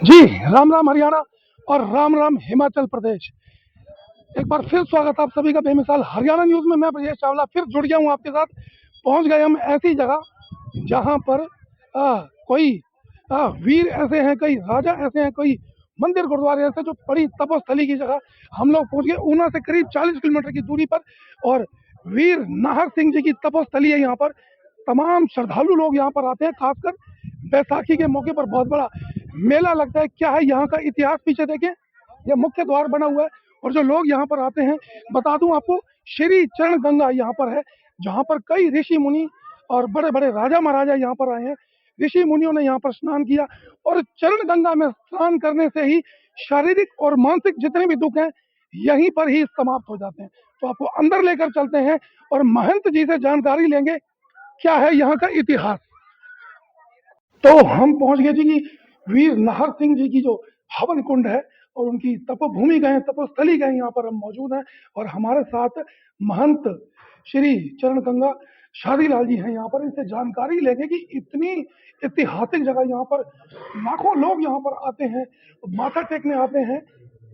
जी, राम राम हरियाणा और राम राम हिमाचल प्रदेश। एक बार फिर स्वागत है आप सभी का बेमिसाल हरियाणा न्यूज़ में। मैं ब्रजेश चावला फिर जुड़ गया हूँ आपके साथ। पहुँच गए हम ऐसी जगह जहाँ पर कोई वीर ऐसे हैं, कई राजा ऐसे हैं, कोई मंदिर गुरुद्वारे ऐसे जो बड़ी तपोस्थली की जगह। हम लोग पहुँच गए ऊना से करीब 40 किलोमीटर की दूरी पर, और वीर नाहर सिंह जी की तपोस्थली है यहाँ पर। तमाम श्रद्धालु लोग यहाँ पर आते हैं, खासकर बैसाखी के मौके पर बहुत बड़ा मेला लगता है। क्या है यहाँ का इतिहास, पीछे देखें, यह मुख्य द्वार बना हुआ है। और जो लोग यहाँ पर आते हैं, बता दूं आपको, श्री चरण गंगा यहाँ पर है, जहाँ पर कई ऋषि मुनि और बड़े बड़े राजा महाराजा यहाँ पर आए हैं। ऋषि मुनियों ने यहाँ पर स्नान किया, और चरण गंगा में स्नान करने से ही शारीरिक और मानसिक जितने भी दुख हैं यहीं पर ही समाप्त हो जाते हैं। तो आपको अंदर लेकर चलते हैं और महंत जी से जानकारी लेंगे क्या है यहाँ का इतिहास। तो हम पहुंच गए जी की वीर नाहर सिंह जी की जो हवन कुंड है और उनकी तपोभूमि गए, तपोस्थली गए, यहाँ पर हम मौजूद हैं। और हमारे साथ महंत श्री चरण गंगा शादीलाल जी हैं यहाँ पर। इनसे जानकारी लेंगे कि इतनी ऐतिहासिक जगह यहाँ पर लाखों लोग यहाँ पर आते हैं, माथा टेकने आते हैं।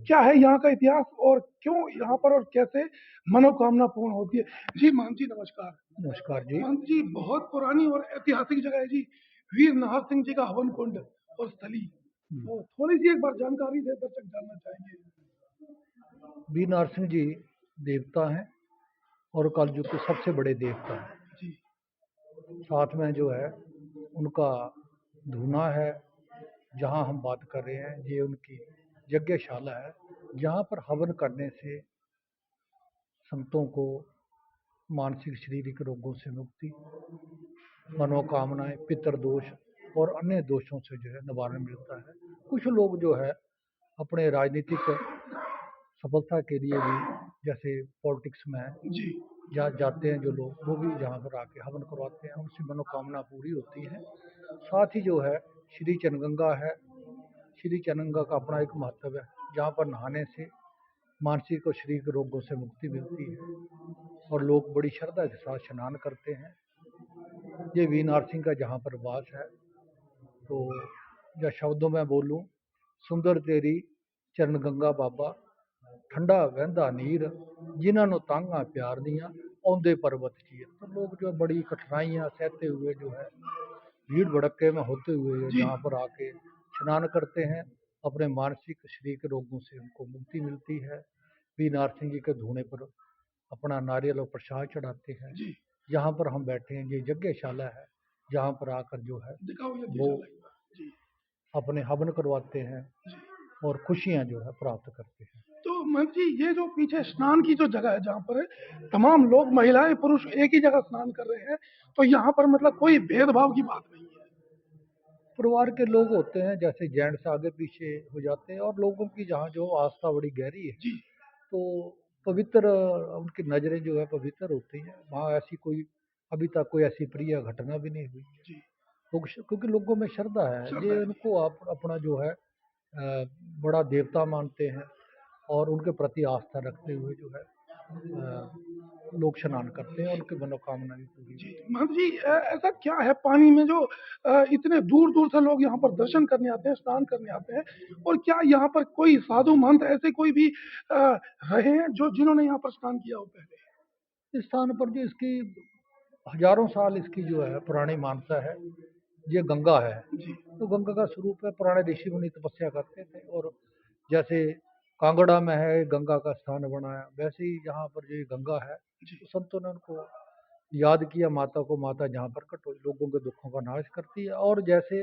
क्या है यहाँ का इतिहास और क्यों यहाँ पर और कैसे मनोकामना पूर्ण होती है। जी महंत जी नमस्कार। नमस्कार जी। महंत जी, बहुत पुरानी और ऐतिहासिक जगह है जी, वीर नाहर सिंह जी का हवन कुंड और स्थली। तो थोड़ी सी एक बार जानकारी दे, दर्शक जानना चाहेंगे। वीर नरसिंह जी देवता हैं और कलयुग के सबसे बड़े देवता हैं। जी साथ में जो है उनका धूना है, जहाँ हम बात कर रहे हैं ये उनकी यज्ञशाला है, जहाँ पर हवन करने से संतों को मानसिक शारीरिक रोगों से मुक्ति, मनोकामनाएं, पितृदोष और अन्य दोषों से जो है निवारण मिलता है। कुछ लोग जो है अपने राजनीतिक सफलता के लिए भी, जैसे पॉलिटिक्स में जी जहाँ जाते हैं जो लोग, वो भी जहाँ पर आके हवन करवाते हैं, उनसे मनोकामना पूरी होती है। साथ ही जो है श्री चनगंगा है। श्री चनगंगा का अपना एक महत्व है, जहाँ पर नहाने से मानसिक और शारीरिक रोगों से मुक्ति मिलती है और लोग बड़ी श्रद्धा के साथ स्नान करते हैं। ये वी नरसिंह का जहाँ पर वास है, तो या शब्दों में बोलूँ, सुंदर तेरी चरण गंगा बाबा, ठंडा वहदा नीर, जिन्होंने तांगा प्यार दिया, औंदे पर्वत चीर। तो लोग जो बड़ी कठिनाइयाँ सहते हुए जो है भीड़ भड़के में होते हुए जी यहाँ पर आके स्नान करते हैं। अपने मानसिक शारीरिक रोगों से उनको मुक्ति मिलती है। वी नारसिंह जी के धूने पर अपना नारियल और प्रसाद चढ़ाते हैं। जी जहाँ पर हम बैठे हैं ये यज्ञशाला है, जहाँ पर आकर जो है दिखाओ वो यज्ञशाला एक बार। जी अपने हवन करवाते हैं जी। और खुशियाँ जो है प्राप्त करते हैं। तो महंत जी, ये जो पीछे स्नान की जो जगह है, जहाँ पर तमाम लोग महिलाएं पुरुष एक ही जगह स्नान कर रहे हैं, तो यहाँ पर मतलब कोई भेदभाव की बात नहीं है। परिवार के लोग होते हैं, जैसे जेंट्स आगे पीछे हो जाते हैं, और लोगों की जहाँ जो आस्था बड़ी गहरी है, जी तो पवित्र उनकी नज़रें जो है पवित्र होती हैं। वहाँ ऐसी कोई अभी तक कोई ऐसी प्रिय घटना भी नहीं हुई है। जी क्योंकि लोगों में श्रद्धा है, श्रद्धा ये है जी। उनको आप अपना जो है बड़ा देवता मानते हैं, और उनके प्रति आस्था रखते हुए जो है लोग स्नान करते हैं, उनकी मनोकामना भी पूरी जी, होती है। महंत जी, ऐसा क्या है पानी में जो इतने दूर दूर से लोग यहाँ पर दर्शन करने आते हैं, स्नान करने आते हैं, और क्या यहाँ पर कोई साधु महंत ऐसे कोई भी रहे हैं जो जिन्होंने यहाँ पर स्नान किया हो पहले। इस स्थान पर जो इसकी हजारों साल इसकी जो है पुरानी मान्यता है, ये गंगा है। जी तो गंगा का स्वरूप है, पुराने ऋषि मुनि तपस्या करते थे, और जैसे कांगड़ा में है गंगा का स्थान बनाया, वैसे ही यहाँ पर जो गंगा है, जी तो संतों ने उनको याद किया, माता को, माता जहाँ प्रकट हो लोगों के दुखों का नाश करती है। और जैसे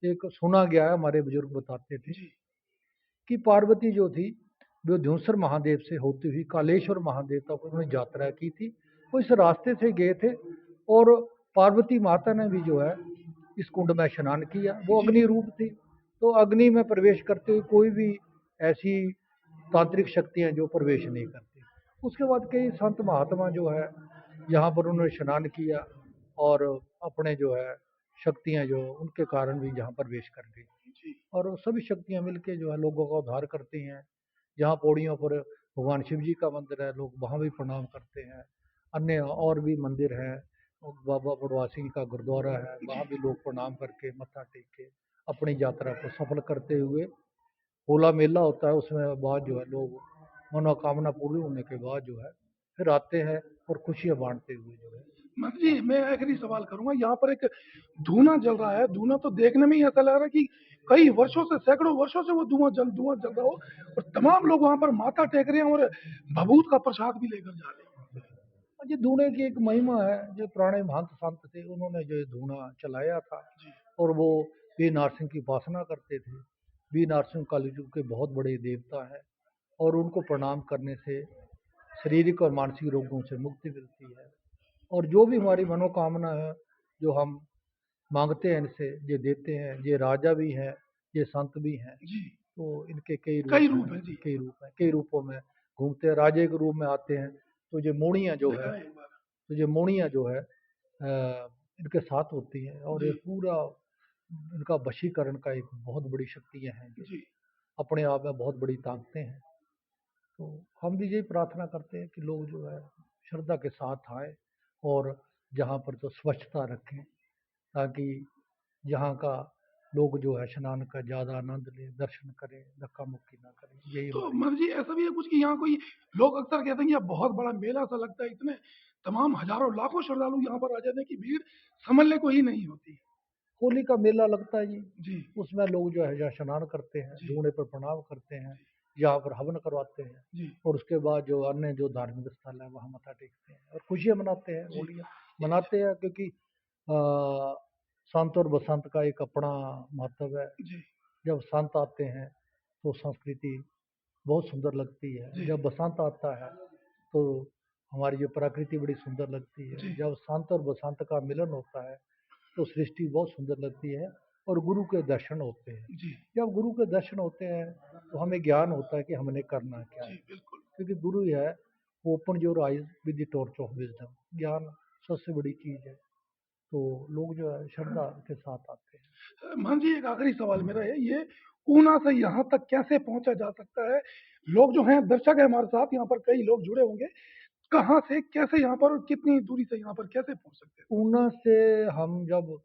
एक सुना गया है, हमारे बुजुर्ग बताते थे जी कि पार्वती जो थी वो ध्युंसर महादेव से होती हुई कालेश्वर महादेव तक उन्होंने यात्रा की थी। वो इस रास्ते से गए थे, और पार्वती माता ने भी जो है इस कुंड में स्नान किया। वो जी अग्नि रूप थी, तो अग्नि में प्रवेश करते हुए कोई भी ऐसी तांत्रिक शक्तियां जो प्रवेश नहीं करती। उसके बाद कई संत महात्मा जो है यहाँ पर उन्होंने स्नान किया, और अपने जो है शक्तियां जो उनके कारण भी यहाँ प्रवेश कर गई, जी और सभी शक्तियां मिलके जो है लोगों का उद्धार करती हैं। जहाँ पौड़ियों पर भगवान शिव जी का मंदिर है, लोग वहाँ भी प्रणाम करते हैं। अन्य और भी मंदिर हैं, बाबा बड़वासी का गुरुद्वारा है, जी वहाँ भी लोग प्रणाम करके मत्था टेक के अपनी यात्रा को सफल करते हुए होला मेला होता है, उसमें बाद जो है लोग मनोकामना पूरी होने के बाद जो है फिर आते हैं और खुशियाँ बांटते हुए जो है। महंत जी, मैं आखिरी सवाल करूंगा। यहाँ पर एक धूना जल रहा है। धूना तो देखने में ही ऐसा लग रहा है कि कई वर्षों से, सैकड़ों वर्षों से वो धुआं जल रहा हो, और तमाम लोग वहां पर माथा टेक रहे हैं और भभूत का प्रसाद भी लेकर जा रहे हैं। और ये धूणे की एक महिमा है, जो पुराने महंत संत थे उन्होंने जो ये धूना चलाया था, जी और वो वी नारसिंह की उपासना करते थे। वी नारसिंह कलयुग के बहुत बड़े देवता है, और उनको प्रणाम करने से शारीरिक और मानसिक रोगों से मुक्ति मिलती है। और जो भी हमारी मनोकामना है, जो हम मांगते हैं इनसे, ये देते हैं। ये राजा भी हैं, ये संत भी हैं, जी, तो इनके कई कई रूप रूप हैं, है जी। कई रूप हैं, कई रूपों में घूमते हैं। राजे के रूप में आते हैं, तो ये मोहनियाँ जो देखा है, है एक बार। तो ये मोहनियाँ जो है इनके साथ होती हैं, और ये जी पूरा इनका वशीकरण का एक बहुत बड़ी शक्तियाँ हैं, ये जी अपने आप में बहुत बड़ी ताकतें हैं। तो हम भी यही प्रार्थना करते हैं कि लोग जो है श्रद्धा के साथ आए, और जहाँ पर तो स्वच्छता रखें, ताकि यहाँ का लोग जो है स्नान का ज़्यादा आनंद लें, दर्शन करें, धक्का मुक्की ना करें। यही तो हमारी। महंत जी, ऐसा भी है कुछ कि यहाँ कोई लोग अक्सर कहते हैं कि यह बहुत बड़ा मेला सा लगता है, इतने तमाम हजारों लाखों श्रद्धालु यहाँ पर आ जाते हैं कि भीड़ संभलने को ही नहीं होती। होली का मेला लगता है जी, जी उसमें लोग जो है जहाँ स्नान करते हैं, जी धूणे पर प्रणाम करते हैं, यहाँ पर हवन करवाते हैं, जी और उसके बाद जो अन्य जो धार्मिक स्थल है वहाँ मत्था टेकते हैं और खुशियाँ मनाते हैं, जी होलियाँ मनाते हैं। क्योंकि संत और बसंत का एक अपना महत्व है। जी जब संत आते हैं तो संस्कृति बहुत सुंदर लगती है। जी जब बसंत आता है तो हमारी जो प्रकृति बड़ी सुंदर लगती है। जी जब संत और बसंत का मिलन होता है तो सृष्टि बहुत सुंदर लगती है, और गुरु के दर्शन होते हैं। जी जब गुरु के दर्शन होते हैं तो हमें ज्ञान होता है कि हमने करना क्या जी है, बिल्कुल। क्योंकि गुरु ही है। Open your eyes with the torch of wisdom. ज्ञान सबसे बड़ी चीज है। तो लोग जो है श्रद्धा के साथ आते हैं। मान जी, एक आखिरी सवाल मेरा है, ये ऊना से यहाँ तक कैसे पहुंचा जा सकता है? लोग जो हैं, दर्शक है हमारे साथ, यहाँ पर कई लोग जुड़े होंगे। कहाँ से, कैसे यहाँ पर, और कितनी दूरी से यहाँ पर कैसे पहुंच सकते हैं? ऊना से हम जब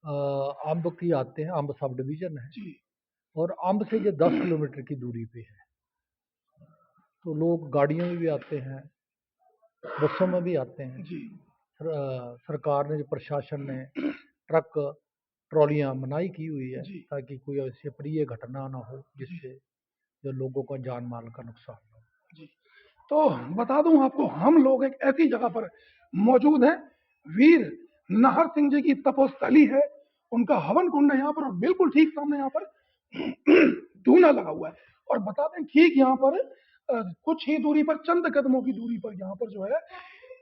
अम्ब की आते हैं, अम्ब सब डिवीजन है, जी और अम्ब से ये 10 किलोमीटर की दूरी पे है। तो लोग गाड़ियों में भी आते हैं, बसों में भी आते हैं। जी सरकार ने, जो प्रशासन ने ट्रक ट्रॉलियां मनाई की हुई है, जी ताकि कोई ऐसी अप्रिय घटना ना हो जी जिससे जो लोगों का जान माल का नुकसान हो। जी। तो बता दूं आपको, हम लोग एक ऐसी जगह पर मौजूद हैं। वीर नाहर सिंह जी की तपोस्थली है, उनका हवन कुंड है यहाँ पर, और बिल्कुल ठीक सामने यहाँ पर धूना लगा हुआ है। और बता दें, ठीक यहाँ पर कुछ ही दूरी पर, चंद कदमों की दूरी पर यहाँ पर जो है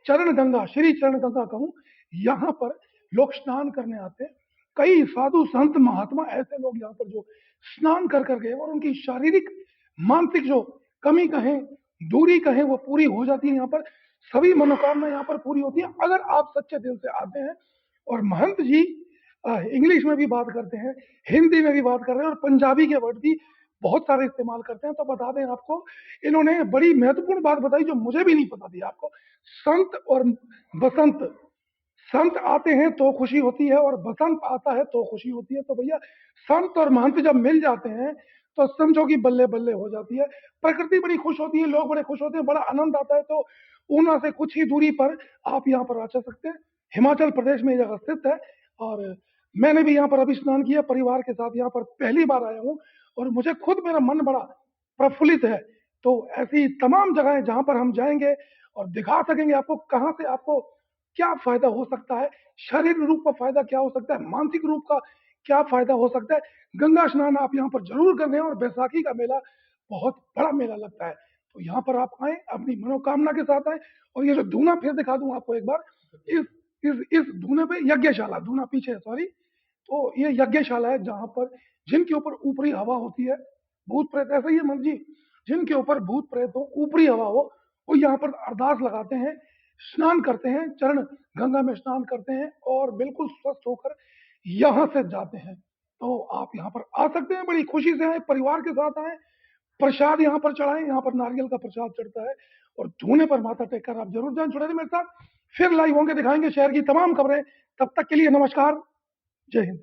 चरण गंगा, श्री चरण गंगा कहूँ, यहाँ पर लोग स्नान करने आते हैं। कई साधु संत महात्मा ऐसे लोग यहाँ पर जो स्नान कर कर गए, और उनकी शारीरिक मानसिक जो कमी कहें, दूरी कहें, वो पूरी हो जाती है। यहाँ पर सभी मनोकामना यहाँ पर पूरी होती है, अगर आप सच्चे दिल से आते हैं। और महंत जी इंग्लिश में भी बात करते हैं, हिंदी में भी बात कर रहे हैं, और पंजाबी के वर्ड भी बहुत सारे इस्तेमाल करते हैं। तो बता दें आपको, इन्होंने बड़ी महत्वपूर्ण बात बताई जो मुझे भी नहीं पता थी आपको। संत और बसंत, संत आते हैं तो खुशी होती है, और बसंत आता है तो खुशी होती है। तो भैया, संत और महंत जब मिल जाते हैं तो समझो कि बल्ले बल्ले हो जाती है। प्रकृति बड़ी खुश होती है, लोग बड़े खुश होते हैं, बड़ा आनंद आता है। तो ऊना से कुछ ही दूरी पर आप यहाँ पर आ जा सकते हैं। हिमाचल प्रदेश में ये जगह स्थित है, और मैंने भी यहाँ पर अभी स्नान किया, परिवार के साथ यहाँ पर पहली बार आया हूँ, और मुझे खुद, मेरा मन बड़ा प्रफुल्लित है। तो ऐसी तमाम जगहें जहाँ पर हम जाएंगे और दिखा सकेंगे आपको कहाँ से आपको क्या फायदा हो सकता है, शारीरिक रूप का फायदा क्या हो सकता है, मानसिक रूप का क्या फायदा हो सकता है। गंगा स्नान आप यहाँ पर जरूर कर लें, और बैसाखी का मेला बहुत बड़ा मेला लगता है। तो यहाँ पर आप आए, अपनी मनोकामना के साथ आए। और ये जो धूना फिर दिखा दूं आपको एक बार, इस धूने पे यज्ञशाला, धूना पीछे है, सॉरी। तो ये यज्ञशाला है जहाँ पर, जिनके ऊपर ऊपरी हवा होती है, भूत प्रेत, ऐसा ही है मन जी, जिनके ऊपर भूत प्रेत हो, ऊपरी हवा हो, वो यहाँ पर अरदास लगाते हैं, स्नान करते हैं, चरण गंगा में स्नान करते हैं, और बिल्कुल स्वस्थ होकर यहाँ से जाते हैं। तो आप यहाँ पर आ सकते हैं, बड़ी खुशी से आए, परिवार के साथ आए, प्रसाद यहाँ पर चढ़ाएं। यहाँ पर नारियल का प्रसाद चढ़ता है, और धूने पर माथा टेक कर आप जरूर जाएं। जुड़े रहिए मेरे साथ, फिर लाइव होंगे, दिखाएंगे शहर की तमाम खबरें। तब तक के लिए नमस्कार, जय हिंद।